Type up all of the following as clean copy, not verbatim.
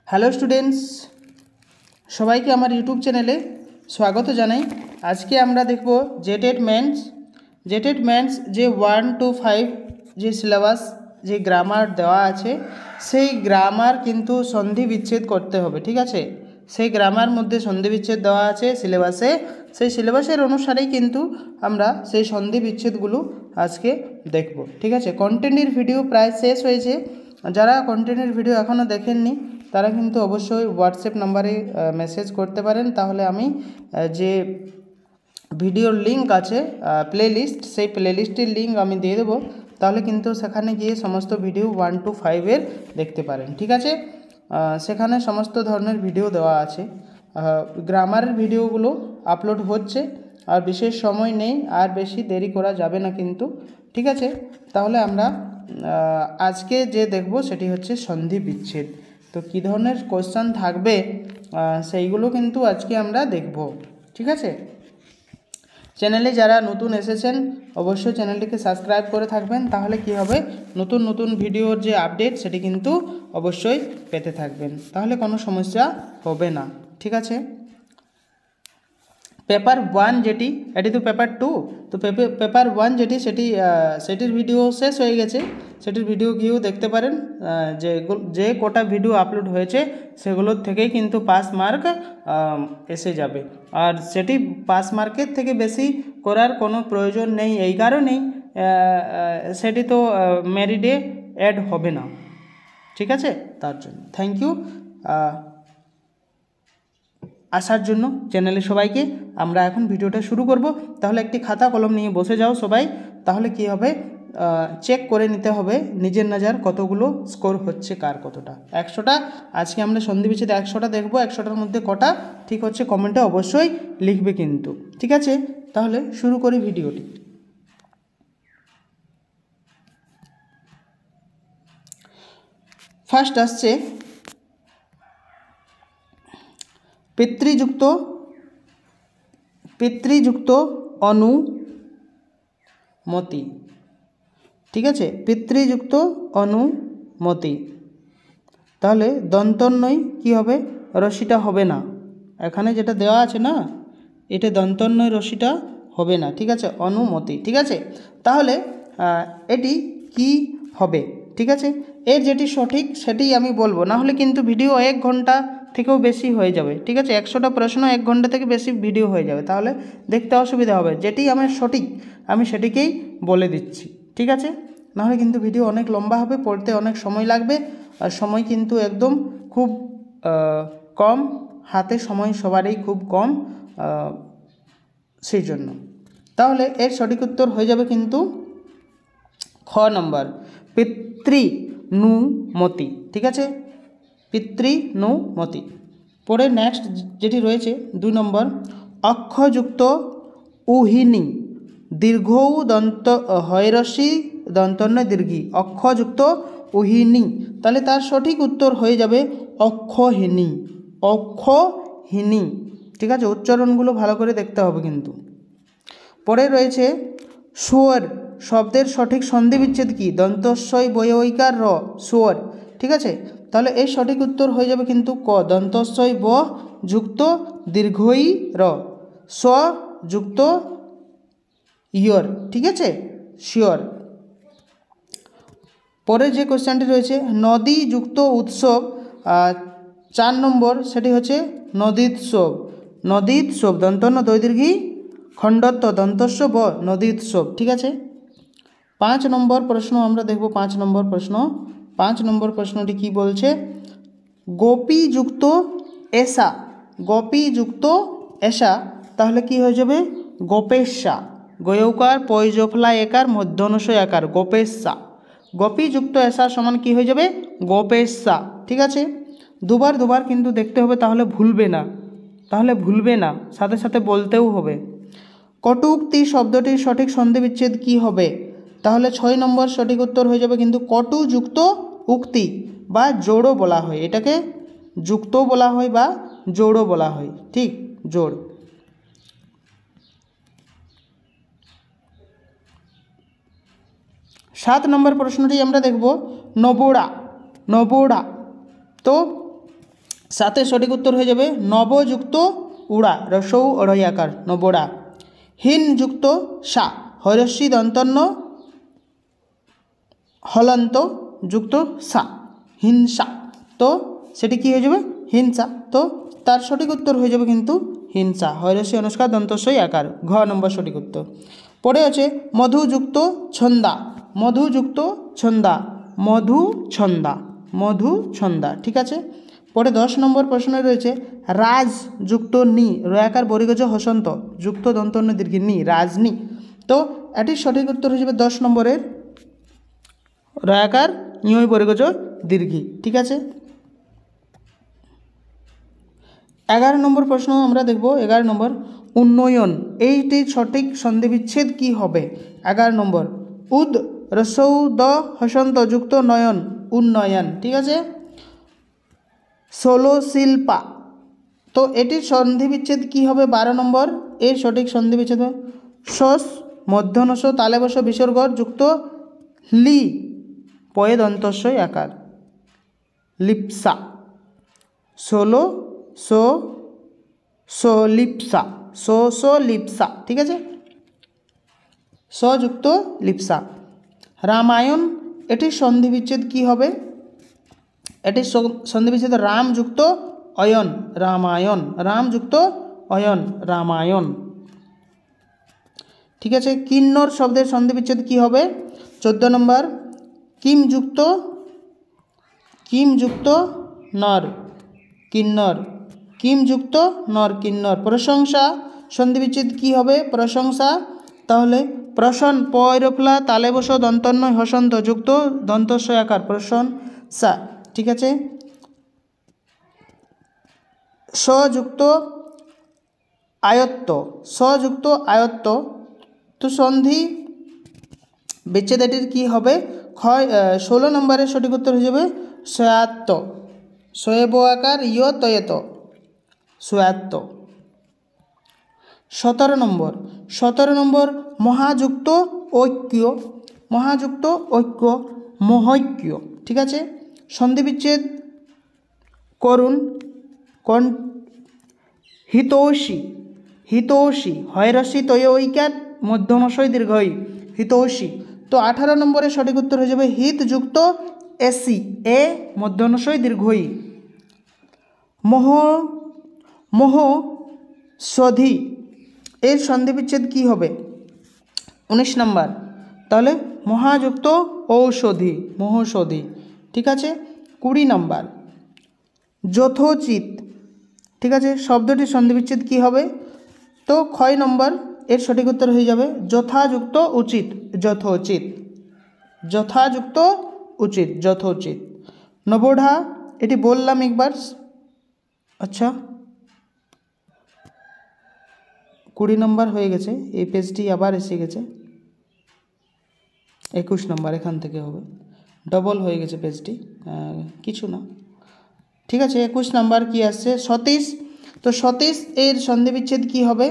Hello students, সবাইকে আমার YouTube চ্যানেলে স্বাগত জানাই। আজকে আমরা দেখব জেটেড মেন্স যে 1 to 5 যে সিলেবাস যে গ্রামার দেওয়া আছে, সেই গ্রামার কিন্তু সন্ধি বিচ্ছেদ করতে হবে। ঠিক আছে, সেই গ্রামার মধ্যে সন্ধি বিচ্ছেদ দেওয়া আছে সিলেবাসে, সেই সিলেবাসের অনুসারেই কিন্তু আমরা সেই সন্ধি বিচ্ছেদগুলো আজকে দেখব। ঠিক আছে, কন্টেন্টের ভিডিও প্রায় শেষ হয়েছে। যারা কন্টেন্টের ভিডিও এখনও দেখেননি তারা কিন্তু অবশ্যই হোয়াটসঅ্যাপ নাম্বারে মেসেজ করতে পারেন, তাহলে আমি যে ভিডিওর লিঙ্ক আছে প্লেলিস্ট, সেই প্লেলিস্টের লিঙ্ক আমি দিয়ে দেবো, তাহলে কিন্তু সেখানে গিয়ে সমস্ত ভিডিও 1 to 5 দেখতে পারেন। ঠিক আছে, সেখানে সমস্ত ধরনের ভিডিও দেওয়া আছে। গ্রামারের ভিডিওগুলো আপলোড হচ্ছে, আর বিশেষ সময় নেই, আর বেশি দেরি করা যাবে না কিন্তু। ঠিক আছে, তাহলে আমরা আজকে যে দেখব সেটি হচ্ছে সন্ধি বিচ্ছেদ। তো কী ধরনের কোশ্চেন থাকবে সেইগুলো কিন্তু আজকে আমরা দেখব। ঠিক আছে, চ্যানেলে যারা নতুন এসেছেন অবশ্যই চ্যানেলটিকে সাবস্ক্রাইব করে থাকবেন, তাহলে কি হবে, নতুন নতুন ভিডিওর যে আপডেট সেটি কিন্তু অবশ্যই পেতে থাকবেন, তাহলে কোনো সমস্যা হবে না। ঠিক আছে, পেপার 1 যেটি, এটি তো পেপার 2, তো পেপার 1 যেটি সেটির ভিডিও শেষ হয়ে গেছে, সেটির ভিডিও গিয়েও দেখতে পারেন। যে কটা ভিডিও আপলোড হয়েছে সেগুলোর থেকেই কিন্তু পাস মার্ক এসে যাবে, আর সেটি পাস মার্কের থেকে বেশি করার কোনো প্রয়োজন নেই, এই কারণেই সেটি তো মেরিটে অ্যাড হবে না। ঠিক আছে, তার জন্য থ্যাংক ইউ আসার জন্য চ্যানেলে সবাইকে। আমরা এখন ভিডিওটা শুরু করব, তাহলে একটি খাতা কলম নিয়ে বসে যাও সবাই, তাহলে কি হবে, চেক করে নিতে হবে নিজের নজর কতগুলো স্কোর হচ্ছে, কার কতটা। 100টা আজকে আমরা সন্ধি বিচ্ছেদ 100টা দেখব, 100টার মধ্যে কটা ঠিক হচ্ছে কমেন্টে অবশ্যই লিখবে কিন্তু। ঠিক আছে, তাহলে শুরু করি ভিডিওটি। ফার্স্ট আসছে পিতৃযুক্ত অনুমতি। ঠিক আছে, পিতৃযুক্ত অনুমতি, তাহলে দন্তন্বয় কি হবে, রশ্মিটা হবে না, এখানে যেটা দেওয়া আছে না, এটা দন্তন্বয় রশ্মিটা হবে না। ঠিক আছে, অনুমতি। ঠিক আছে, তাহলে এটি কি হবে। ঠিক আছে, এর যেটি সঠিক সেটি আমি বলবো, না হলে কিন্তু ভিডিও 1 ঘন্টা থেকেও বেশি হয়ে যাবে। ঠিক আছে, 100টা প্রশ্ন 1 ঘন্টা থেকে বেশি ভিডিও হয়ে যাবে, তাহলে দেখতে অসুবিধা হবে। যেটি আমার সঠিক আমি সেটিকেই বলে দিচ্ছি। ঠিক আছে, নাহলে কিন্তু ভিডিও অনেক লম্বা হবে, পড়তে অনেক সময় লাগবে, আর সময় কিন্তু একদম খুব কম, হাতে সময় সবারই খুব কম, সেই জন্য। তাহলে এর সঠিক উত্তর হয়ে যাবে কিন্তু খ নম্বর, পিতৃনুমতি। ঠিক আছে, পিতৃনুমতি। পরে নেক্সট যেটি রয়েছে 2 নম্বর, অক্ষযুক্ত উহিনী, দীর্ঘৌ দন্ত হয়রসি দন্তন্য দীর্ঘী, অক্ষযুক্ত উহিনী, তাহলে তার সঠিক উত্তর হয়ে যাবে অক্ষহীনী। অক্ষহীনী। ঠিক আছে, উচ্চারণগুলো ভালো করে দেখতে হবে কিন্তু। পরে রয়েছে সুয়র শব্দের সঠিক সন্ধি বিচ্ছেদ কি, দন্তস্বই বয়ৈকার র, সুয়র। ঠিক আছে, তাহলে এই সঠিক উত্তর হয়ে যাবে কিন্তু ক, দন্তস্বই ব যুক্ত দীর্ঘই র, স যুক্ত ইয়র। ঠিক আছে, শিওর। পরে যে কোশ্চেনটি রয়েছে নদী যুক্ত উৎসব, 4 নম্বর, সেটি হচ্ছে নদীৎসব। নদীৎসব দন্তন্য দৈদীর্ঘী খণ্ডত্ব দন্তস্ব ব, নদীৎসব। ঠিক আছে, 5 নম্বর প্রশ্ন আমরা দেখব। 5 নম্বর প্রশ্ন, 5 নম্বর প্রশ্নটি কি বলছে, গোপীযুক্ত এসা, গোপীযুক্ত এসা, তাহলে কি হয়ে যাবে, গোপেশা, গয়ৌকার পয়জফলা একার মধ্যনশয় আকার, গোপেশা। গোপীযুক্ত এসা সমান কি হয়ে যাবে, গোপেশা। ঠিক আছে, দুবার কিন্তু দেখতে হবে, তাহলে ভুলবে না, সাথে সাথে বলতেও হবে। কটূক্তি শব্দটির সঠিক সন্ধি বিচ্ছেদ কি হবে, তাহলে 6 নম্বর সঠিক উত্তর হয়ে যাবে কিন্তু কটু যুক্ত উক্তি, বা জোড়ও বলা হয়, এটাকে যুক্তও বলা হয় বা জোড়ও বলা হয়। ঠিক, জোড়। 7 নম্বর প্রশ্নটি আমরা দেখব, নবোড়া। তো সাথে সঠিক উত্তর হয়ে যাবে নবযুক্ত উড়া, রসৌ অড়ই আকার, নবড়া। হীন যুক্ত সা, হরস্যি দন্তন্য হলন্ত যুক্ত সা, হিংসা। তো সেটি কী হয়ে যাবে? হিংসা। তো তার সঠিক উত্তর হয়ে যাবে কিন্তু হিংসা, হরস্যি অনুষ্কার দন্তস্বই আকার, ঘ নম্বর সঠিক উত্তর। পরে আছে মধুযুক্ত ছন্দা, মধুযুক্ত ছন্দা, মধু ছন্দা, মধু ছন্দা। ঠিক আছে। পরে 10 নম্বর প্রশ্নে রয়েছে রাজ যুক্ত নি, রয়াকার বরিগজ হসন্ত যুক্ত দন্তন্য দীর্ঘ নি, রাজনি। তো এটির সঠিক উত্তর হয়ে যাবে 10 নম্বরের রয়াকার ইয় বরিগজ দীর্ঘি। ঠিক আছে। 11 নম্বর প্রশ্ন আমরা দেখব। 11 নম্বর উন্নয়ন, এইটির সঠিক সন্ধিবিচ্ছেদ কি হবে? 11 নম্বর উদ রসৌ দ হসন্ত যুক্ত নয়ন, উন্নয়ন। ঠিক আছে। 16 শিল্পা, তো এটির সন্ধিবিচ্ছেদ কি হবে? 12 নম্বর এর সঠিক সন্ধিবিচ্ছেদ সস মধ্যনস তালে বস বিসর্গ যুক্ত লি, পয়ে দন্তস্বই আকার, লিপসা। 16 সো লিপসা, সো লিপসা। ঠিক আছে। যুক্ত লিপসা। রামায়ণ, এটির সন্ধিবিচ্ছেদ কি হবে? এটির সন্ধিবিচ্ছেদ রাম যুক্ত অয়ন, রামায়ণ, রাম যুক্ত অয়ন, রামায়ণ। ঠিক আছে। কিন্নর শব্দের সন্ধিবিচ্ছেদ কি হবে? 14 নম্বর কিম যুক্ত নর, কিন্নর, কিম যুক্ত নর, কিন্নর। প্রশংসা সন্ধিবিচ্ছেদ কি হবে? প্রশংসা, তাহলে প্রসন পয়রফলা তালে বস দন্তন্য হসন্ত যুক্ত দন্তস্বই আকার, প্রশংসা। ঠিক আছে। সযুক্ত আয়ত্ত, সযুক্ত আয়ত্ত, তো সন্ধি বিচ্ছেদ এটির কী হবে? 16 নম্বরের সঠিক উত্তর হয়ে যাবে সয়াত্ত, সয়েব আকার ইয় তয়েত, সয়াত্ত। 17 নম্বর মহাযুক্ত ঐক্য, মহাযুক্ত ঐক্য, মহৈক্য। ঠিক আছে। সন্ধিবিচ্ছেদ করুন কোন? হিতৌষী, হিতৌষী, হয়রস্যি তয়ৈকার মধ্যমশয় দীর্ঘই, হিতৌষী। তো 18 নম্বরের সঠিক উত্তর হয়ে যাবে হিত যুক্ত এসি, এ মধ্যমশয় দীর্ঘই, মোহ, মোহ সধি, এর সন্ধিবিচ্ছেদ কি হবে? 19 নম্বর, তাহলে মহাযুক্ত ঔষধি, মহৌষধি। ঠিক আছে। 20 নম্বর যথোচিত। ঠিক আছে। শব্দটির সন্ধিবিচ্ছেদ কি হবে? তো 6 নম্বর এর সঠিক উত্তর হয়ে যাবে যথাযুক্ত উচিত, যথোচিত, যথাযুক্ত উচিত, যথোচিত। নবঢা, এটি বললাম একবার। আচ্ছা 20 নম্বর হয়ে গেছে, এই পেজটি আবার এসে গেছে 21 নম্বর, এখান থেকে হবে, ডবল হয়ে গেছে পেজটি, কিছু না। ঠিক আছে। 21 নম্বর কি আসছে? সতীশ, তো সতীশ এর সন্ধিবিচ্ছেদ কি হবে?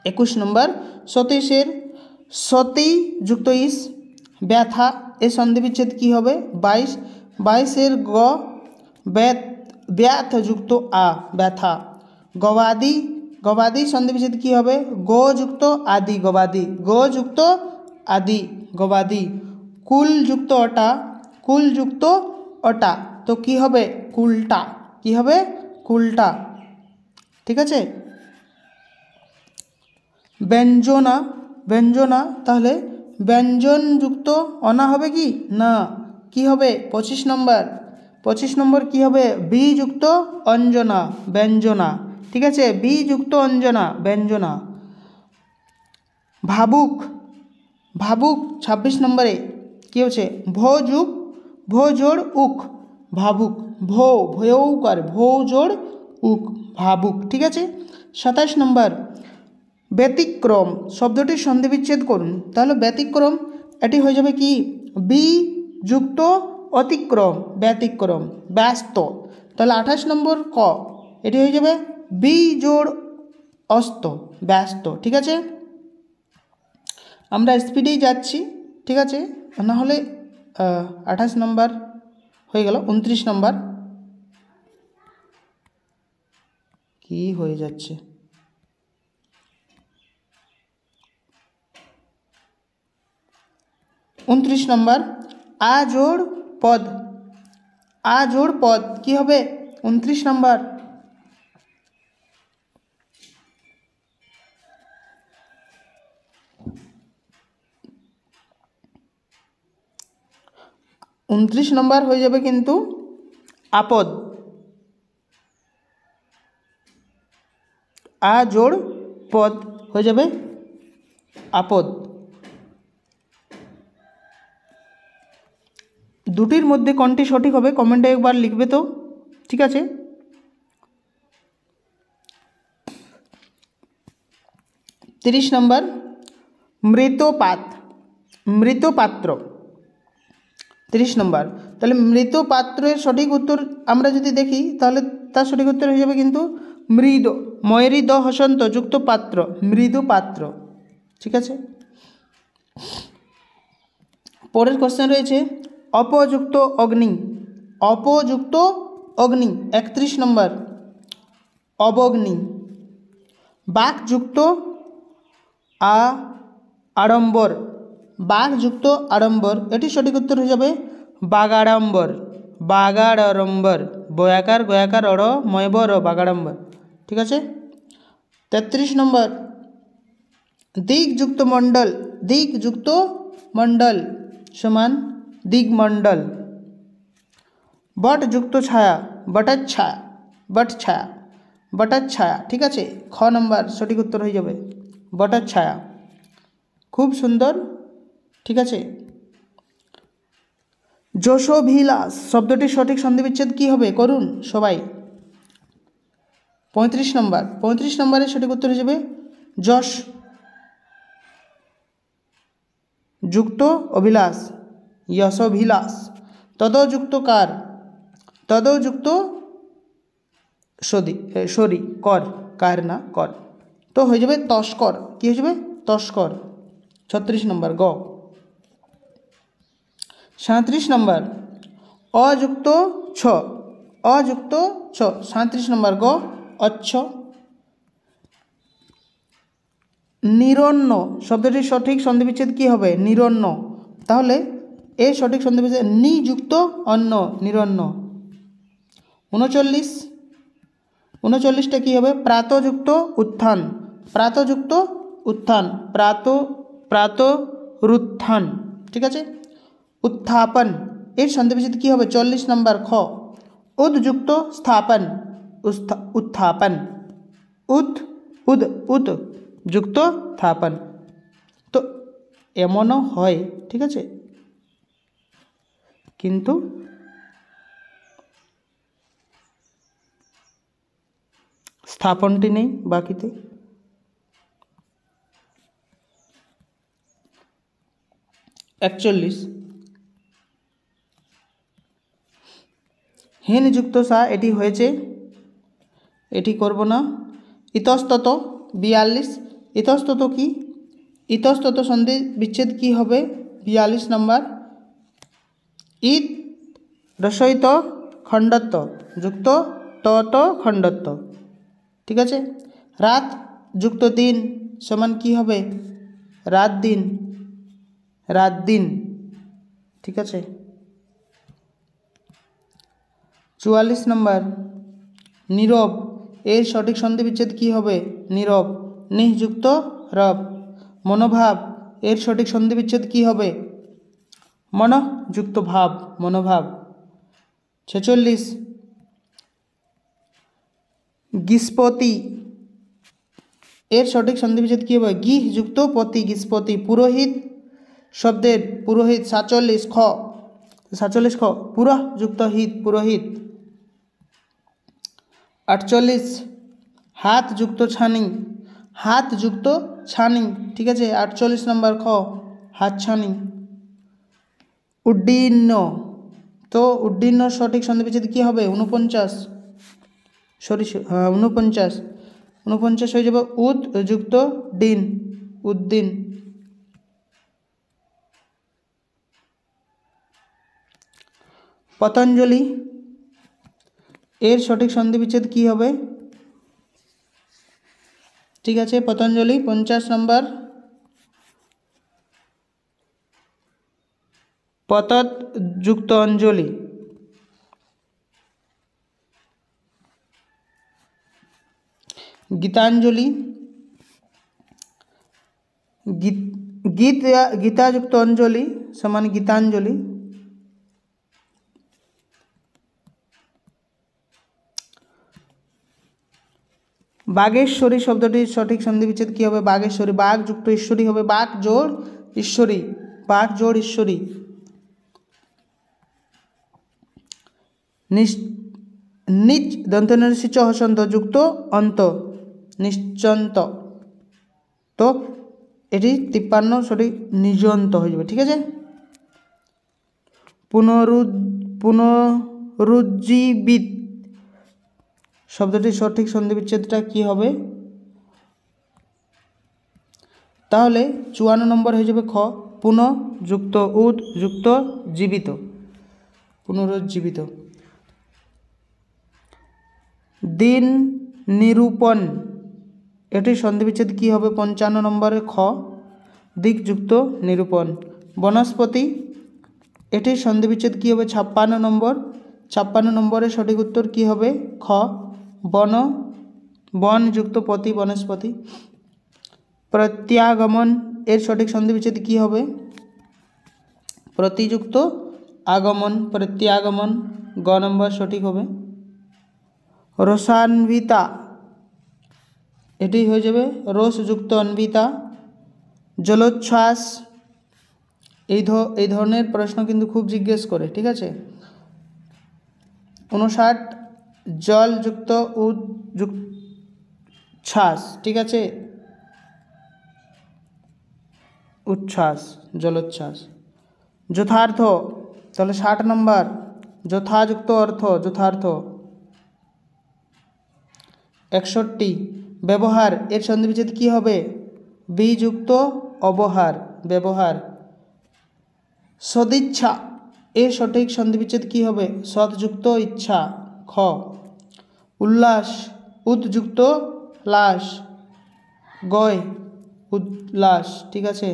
21 নম্বর সতীশের সতী যুক্ত ইস, ব্যথা, এর সন্ধিবিচ্ছেদ কি হবে? 22 এর গ ব্যাথ যুক্ত আ, ব্যথা। গবাদি, গবাদি সন্ধিবিচ্ছেদ কি হবে? গো যুক্ত আদি, গবাদি, গো যুক্ত আদি, গবাদি। কুল যুক্ত অটা, কুল যুক্ত অটা, তো কি হবে? কুলটা, কি হবে? কুলটা। ঠিক আছে। ব্যঞ্জনা, ব্যঞ্জনা, তাহলে ব্যঞ্জন যুক্ত অনা হবে কি না? কি হবে? 25 নম্বর, 25 নম্বর কি হবে? বি যুক্ত অঞ্জনা, ব্যঞ্জনা। ঠিক আছে। বি যুক্ত অঞ্জনা, ব্যঞ্জনা। ভাবুক, ভাবুক 26 নম্বরে কি হচ্ছে? ভো যুগ ভো জোড় উক, ভাবুক, ভো ভয়ৌকার, ভো জোড় উক, ভাবুক। ঠিক আছে। 27 নম্বর ব্যতিক্রম, শব্দটির সন্ধিবিচ্ছেদ করুন। তাহলে ব্যতিক্রম এটি হয়ে যাবে কি? বি যুক্ত অতিক্রম, ব্যতিক্রম। ব্যস্ত, তাহলে 28 নম্বর ক, এটি হয়ে যাবে বি জোড় অস্ত, ব্যস্ত। ঠিক আছে। আমরা স্পিডেই যাচ্ছি। ঠিক আছে। নাহলে 28 নম্বর হয়ে গেল। 29 নম্বর কি হয়ে যাচ্ছে? 29 নম্বর আজোড় পদ। আজোড় পদ কি হবে? 29 নম্বর। উনত্রিশ নম্বর হয়ে যাবে কিন্তু আপদ। আজোড় পদ হয়ে যাবে আপদ। দুটির মধ্যে কোনটি সঠিক হবে কমেন্টে একবার লিখবে তো, ঠিক আছে? তিরিশ নম্বর মৃতপাত। মৃতপাত্র 30 নম্বর। তাহলে মৃতপাত্রের সঠিক উত্তর আমরা যদি দেখি তাহলে তার সঠিক উত্তর হয়ে যাবে কিন্তু মৃদ। ময়ূরী দ হসন্ত যুক্ত পাত্র, মৃদু পাত্র, ঠিক আছে? পরের কোশ্চেন রয়েছে অপযুক্ত অগ্নি। অপযুক্ত অগ্নি 31 নম্বর অবগ্নি। বাকযুক্ত আড়ম্বর। বাকযুক্ত আড়ম্বর, এটি সঠিক উত্তর হয়ে যাবে বাগাড়ম্বর। বাগাড়ম্বর, বয়াকার গয়াকার অড় ময়বর বাগাড়ম্বর, ঠিক আছে? 33 নম্বর দিকযুক্ত মণ্ডল। দিকযুক্ত মণ্ডল সমান দিগমণ্ডল। বটযুক্ত ছায়া, বটচ্ছায়া, বটছায়া, বটচ্ছায়া, ঠিক আছে? খ নম্বর সঠিক উত্তর হয়ে যাবে বটচ্ছায়া। খুব সুন্দর, ঠিক আছে? যশোভিলাস শব্দটির সঠিক সন্ধিবিচ্ছেদ কী হবে করুন সবাই। 35 নম্বর। 35 নম্বরের সঠিক উত্তর হয়ে যাবে যশ যুক্ত অভিলাষ, যশোভিলাষ। তদযুক্ত কার, তদযুক্ত সরি কর, কার না কর, তো হয়ে যাবে তস্কর। কী হয়ে যাবে? তস্কর। 36 নম্বর গ। 37 নম্বর অযুক্ত ছ। অযুক্ত ছ 37 নম্বর গ অচ্ছ। নিরন্ন শব্দটির সঠিক সন্ধিবিচ্ছেদ কী হবে? নিরন্ন। তাহলে এর সঠিক সন্ধিবিচ্ছেদ নিযুক্ত অন্ন, নিরন্ন। 39। 39টা কী হবে? প্রাতযুক্ত উত্থান। প্রাতযুক্ত উত্থান, প্রাতরুত্থান, ঠিক আছে? উত্থাপন এর সন্ধিবিচ্ছেদ কী হবে? 40 নম্বর খ উদযুক্ত স্থাপন, উত্থাপন। উদ যুক্ত স্থাপন। তো এমনও হয়, ঠিক আছে, কিন্তু স্থাপনটি নেই বাকিতে। 41 হীন যুক্ত সা, এটি হয়েছে, এটি করব না। ইতস্তত 42। ইতস্তত কি? ইতস্তত সন্ধি বিচ্ছেদ কি হবে? 42 নম্বর ইত রসইত খণ্ডত্ব যুক্ত তত খণ্ডত্ব, ঠিক আছে? রাত যুক্ত দিন সমান কি হবে? রাত দিন, রাত দিন, ঠিক আছে? 44 নম্বর নীরব এর সঠিক সন্ধি বিচ্ছেদ কী হবে? নীরব। নিযুক্ত রব। মনোভাব এর সঠিক সন্ধি বিচ্ছেদ কী হবে? মনযুক্ত ভাব, মনোভাব। 46 গিস্পতি এর সঠিক সন্ধি বিচ্ছেদ কী হবে? গিহ যুক্ত পতি, গিস্পতি। পুরোহিত শব্দের পুরোহিত 47 খ, 47 খ পুরহ যুক্ত হিত, পুরোহিত। 48 হাত যুক্ত ছানি, হাত যুক্ত ছানি, ঠিক আছে? 48 নম্বর খ হাত ছানি। উড্ডীন্য, তো উড্ডীন্য সঠিক সন্ধিবিচ্ছেদ কী হবে? 49 49 49 হয়ে যাবে উদ যুক্ত ডিন, উদ্দিন। পতঞ্জলি এর সঠিক সন্ধিবিচ্ছেদ কী হবে? ঠিক আছে। পতঞ্জলি 50 নম্বর, পতত যুক্ত অঞ্জলি। গীতাঞ্জলি, গীতাযুক্ত অঞ্জলি সমান গীতাঞ্জলি। বাগেশ্বরী শব্দটির সঠিক সন্ধিবিচ্ছেদ কী হবে? বাগেশ্বরী, বাঘ যুক্ত ঈশ্বরী হবে, বাঘ জোড় ঈশ্বরী, বাঘ জোড় ঈশ্বরী। নিচ দন্তনসি চ হসন্ত যুক্ত অন্ত, নিশ্চন্ত। তো এটি 53 সঠিক নিজন্ত হয়ে যাবে। ঠিক আছে। পুনরুজ্জীবিত শব্দটির সঠিক সন্ধিবিচ্ছেদটা কি হবে? তাহলে 54 নম্বর হয়ে যাবে খ, পুনঃ যুক্ত উদ যুক্ত জীবিত, পুনরুজ্জীবিত। দিন নিরূপণ, এটির সন্ধিবিচ্ছেদ কি হবে? 55 নম্বরে খ, দিকযুক্ত নিরূপণ। বনস্পতি, এটির সন্ধিবিচ্ছেদ কি হবে? 56 নম্বর, 56 নম্বরের সঠিক উত্তর কি হবে? খ, বন, বন যুক্ত পতি, বনস্পতি। প্রত্যাগমন, এর সঠিক সন্ধিবিচ্ছেদ কি হবে? প্রতিযুক্ত আগমন, প্রত্যাগমন, গ নম্বর সঠিক হবে। রসান্বিতা, এটি হয়ে যাবে রসযুক্ত অন্বিতা। জলোচ্ছ্বাস, এই ধরনের প্রশ্ন কিন্তু খুব জিজ্ঞেস করে। ঠিক আছে। 59 জল যুক্ত উচ্ছ্বাস। ঠিক আছে, উচ্ছ্বাস, জলোচ্ছ্বাস। যথার্থ, তাহলে 60 নম্বর, যথাযুক্ত অর্থ, যথার্থ। 61 ব্যবহার, এর সন্ধিবিচ্ছেদ কি হবে? বিযুক্ত অবহার, ব্যবহার। সদিচ্ছা, এর সঠিক সন্ধিবিচ্ছেদ কি হবে? সৎযুক্ত ইচ্ছা, খ। উল্লাস, উদ্যুক্ত লাস, গয়, উল্লাস। ঠিক আছে।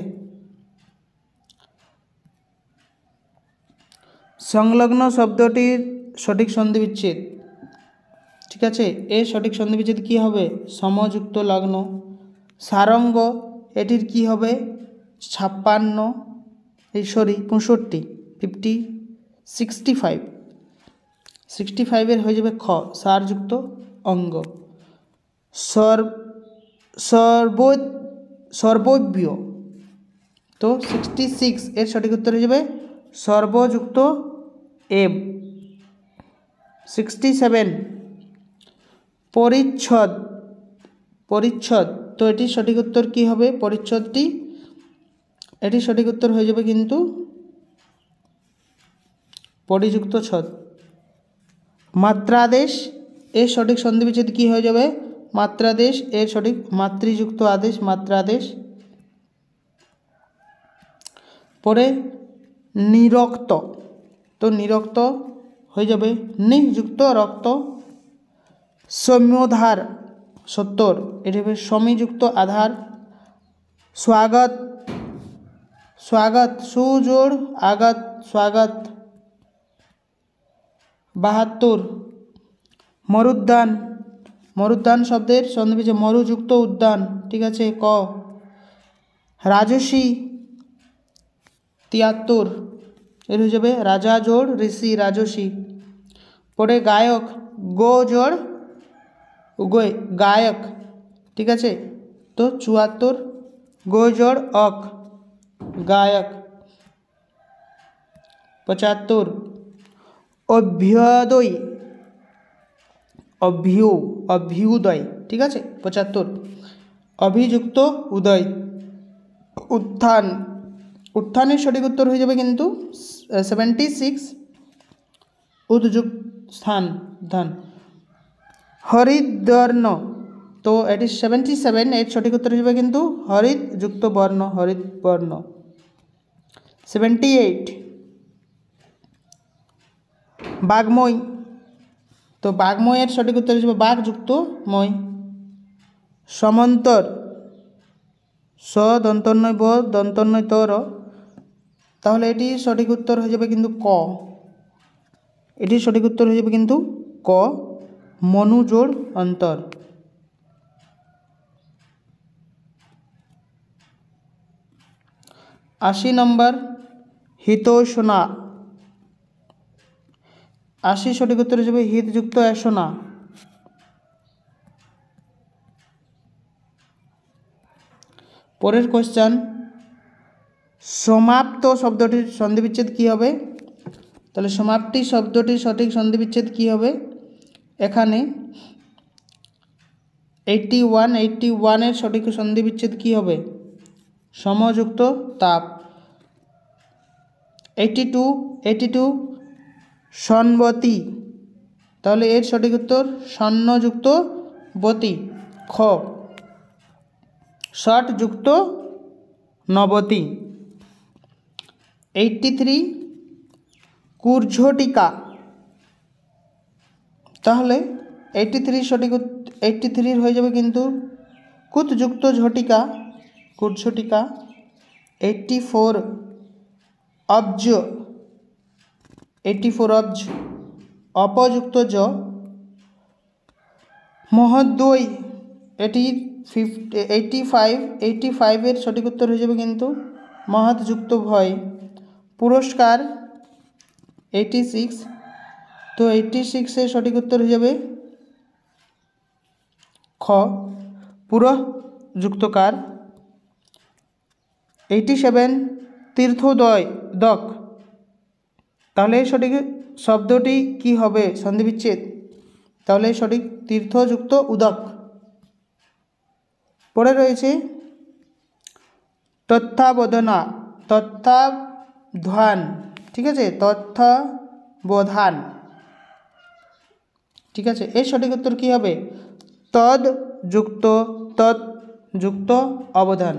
সংলগ্ন শব্দটির সঠিক সন্ধিবিচ্ছেদ, ঠিক আছে, এর সঠিক সন্ধিবিচ্ছেদ কি হবে? সমযুক্ত লগ্ন। সারঙ্গ, এটির কি হবে? 56, 65, 65 হয়ে যাবে খ, সারযুক্ত অঙ্গ। সর্বব্য, তো 66 এর সঠিক উত্তর হয়ে যাবে সর্বযুক্ত এব। 67 পরিচ্ছদ, পরিচ্ছদ, তো এটির সঠিক উত্তর কি হবে? পরিচ্ছদটি, এটির সঠিক উত্তর হয়ে যাবে কিন্তু পরিযুক্ত ছদ। মাত্রাদেশ, এর সঠিক সন্ধিবিচ্ছেদ কি হয়ে যাবে? মাত্রাদেশ, এর সঠিক মাতৃযুক্ত আদেশ, মাত্রাদেশ। পরে নিরক্ত, তো নিরক্ত হয়ে যাবে নিযুক্ত রক্ত। সৌম্যধার 70, এটি হবে সমযুক্ত আধার। স্বাগত, স্বাগত সুজোড় আঘাত, স্বাগত। 72 মরুদ্যান, মরুদ্যান শব্দের সন্ধিবিচ্ছেদ মরুযুক্ত উদ্যান। ঠিক আছে, ক। রাজসী 73, এর হয়ে যাবে রাজা জোড় ঋষি, রাজসী। পরে গায়ক, গো জোড় উগয়, গায়ক। ঠিক আছে, তো 74 গো জোড় অক, গায়ক। 75 অভ্যুদয়, অভ্যুদয়। ঠিক আছে, 75 অভিযুক্ত উদয়। উত্থান, উত্থানের সঠিক উত্তর হয়ে যাবে কিন্তু 76 উদ্যুক্ত স্থান, উত্থান। হরিদ্বর্ণ, তো এটি 77, এর সঠিক উত্তর হিসেবে কিন্তু হরিত যুক্ত বর্ণ, হরিত বর্ণ। 78 বাঘময়, তো বাঘময়ের সঠিক উত্তর হিসেবে বাঘ যুক্ত মই। সমান্তর, স দন্তন্বয় ব দন্তন্বয় তর, তাহলে এটি সঠিক উত্তর হয়ে যাবে কিন্তু ক। এটি সঠিক উত্তর হয়ে যাবে কিন্তু ক, মনুজোড় অন্তর। 80 নম্বর হিতোষ্ণা। 80 সঠিক উত্তর হয়ে যাবে হিতযুক্ত এসোনা। পরের কোশ্চেন, সমাপ্ত শব্দটির সন্ধিবিচ্ছেদ কী হবে? তাহলে সমাপ্তি শব্দটির সঠিক সন্ধিবিচ্ছেদ কী হবে? এখানে 81 সঠিক সন্ধিবিচ্ছেদ কী হবে? সমযুক্ত তাপ। 82 সন্বতি, তাহলে এর সঠিক উত্তর সন্নযুক্ত বতি, খ। ষটযুক্ত নবতি। 83 কূর্ঝটিকা, তাহলে 83 সঠিক 83 হয়ে যাবে কিন্তু কুতযুক্ত ঝটিকা, কূর্ঝটিকা। 84 অব্জ, 84 অব্জ, অপযুক্ত জ। মহোদয়, এটি 85 এর সঠিক উত্তর হয়ে যাবে কিন্তু মহৎযুক্ত ভয়। পুরস্কার 86, তো 86 এর সঠিক উত্তর হয়ে যাবে খ, পুরঃযুক্তকার। 87 তীর্থোদক, তাহলে সঠিক শব্দটি কি হবে সন্ধিবিচ্ছেদ? তাহলে সঠিক তীর্থযুক্ত উদক। পরে রয়েছে তত্ত্বাবধানা, তত্ত্বাবধান, ঠিক আছে, তত্ত্বাবধান, ঠিক আছে, এর সঠিক উত্তর কী হবে? তদ্যুক্ত তৎযুক্ত অবধান।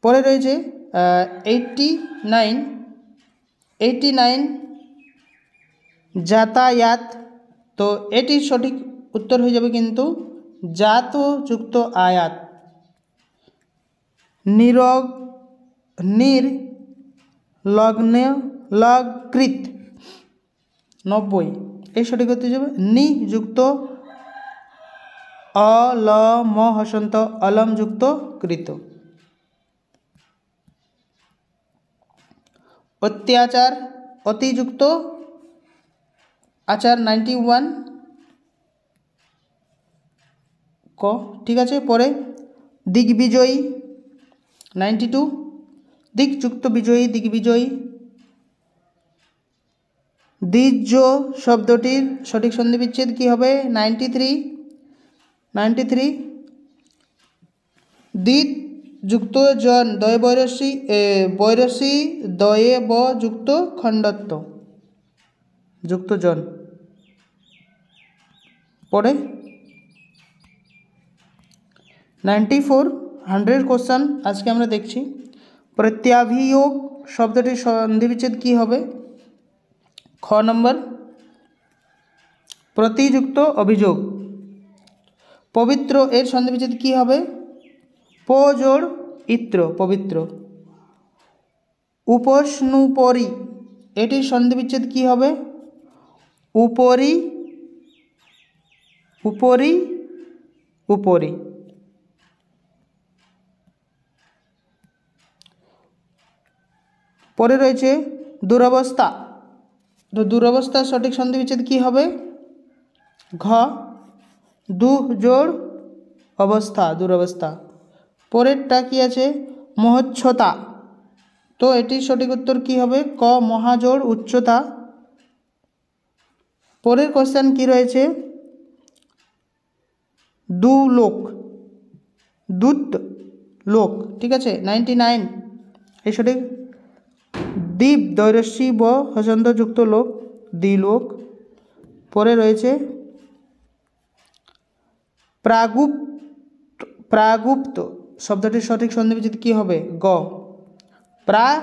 পরে রয়েছে 89 যাতায়াত, তো এটির সঠিক উত্তর হয়ে যাবে কিন্তু জাতযুক্ত আয়াত। লগ্নলকৃত 90, এই সঠিক উত্তর হয়ে যাবে নিযুক্ত অলম হসন্ত অলমযুক্ত কৃত। অত্যাচার, অতিযুক্ত আচার 91 ক, ঠিক আছে। পরে দিগ্বিজয়ী 92, দিকযুক্ত বিজয়ী, দিগ্বিজয়ী। দ্বিজ শব্দটির সঠিক সন্ধিবিচ্ছেদ কী হবে? 93 দ্বিত যুক্ত জন, দয়ে বৈরসী দয়ে ব যুক্ত খণ্ডত্ব, যুক্ত জন। পরে 94 100 কোশ্চেন আজকে আমরা দেখছি। প্রত্যাভিয়োগ শব্দটির সন্ধিবিচ্ছেদ কী হবে? খ নম্বর প্রতিযুক্ত অভিযোগ। পবিত্র, এর সন্ধিবিচ্ছেদ কী হবে? প জোড় ইত্র, পবিত্র। উপস্নুপরি, এটির সন্ধিবিচ্ছেদ কী হবে? উপরি, উপরি, উপরি। পরে রয়েছে দুরবস্থা, তো দুরবস্থার সঠিক সন্ধিবিচ্ছেদ কী হবে? ঘ, দু জোড় অবস্থা, দুরবস্থা। পরেরটা কি আছে? মহোচ্ছতা, তো এটির সঠিক উত্তর কী হবে? ক, মহাজোড় উচ্চতা। পরের কোশ্চেন কি রয়েছে? দুলোক, দুত লোক, ঠিক আছে, 99 এই সঠিক। দ্বীপ দৈরস্যি ব হসন্তযুক্ত লোক, দ্বিলোক। পরে রয়েছে প্রাগুপ্ত শব্দটির সঠিক সন্ধিবিচ্ছেদ কী হবে? গ, প্রাগ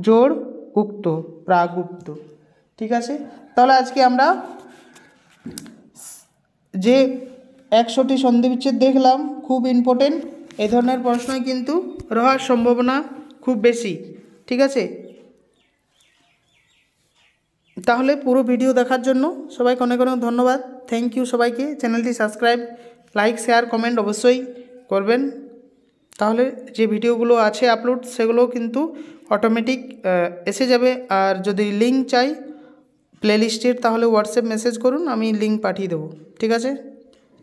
জোড় উক্ত, প্রাগুপ্ত, ঠিক আছে। তাহলে আজকে আমরা যে 100টি সন্ধিবিচ্ছেদ দেখলাম খুব ইম্পর্টেন্ট, এই ধরনের প্রশ্নই কিন্তু হওয়ার সম্ভাবনা খুব বেশি। ঠিক আছে, তাহলে পুরো ভিডিও দেখার জন্য সবাইকে অনেক অনেক ধন্যবাদ। থ্যাংক ইউ সবাইকে। চ্যানেলটি সাবস্ক্রাইব, লাইক, শেয়ার, কমেন্ট অবশ্যই করবেন। তাহলে যে ভিডিওগুলো আছে আপলোড সেগুলো কিন্তু অটোমেটিক এসে যাবে। আর যদি লিঙ্ক চাই প্লেলিস্টের তাহলে হোয়াটসঅ্যাপ মেসেজ করুন, আমি লিঙ্ক পাঠিয়ে দেবো। ঠিক আছে,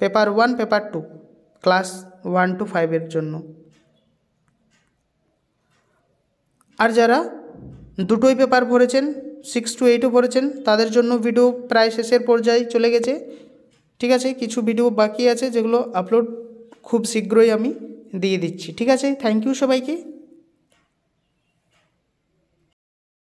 পেপার 1 পেপার 2 ক্লাস 1 to 5 জন্য। আর যারা দুটোই পেপার ভরেছেন 6 to 8ও ভরেছেন তাদের জন্য ভিডিও প্রায় শেষের পর্যায়ে চলে গেছে। ঠিক আছে, কিছু ভিডিও বাকি আছে যেগুলো আপলোড খুব শীঘ্রই আমি দিয়ে দিচ্ছি। ঠিক আছে, থ্যাংক ইউ সবাইকে।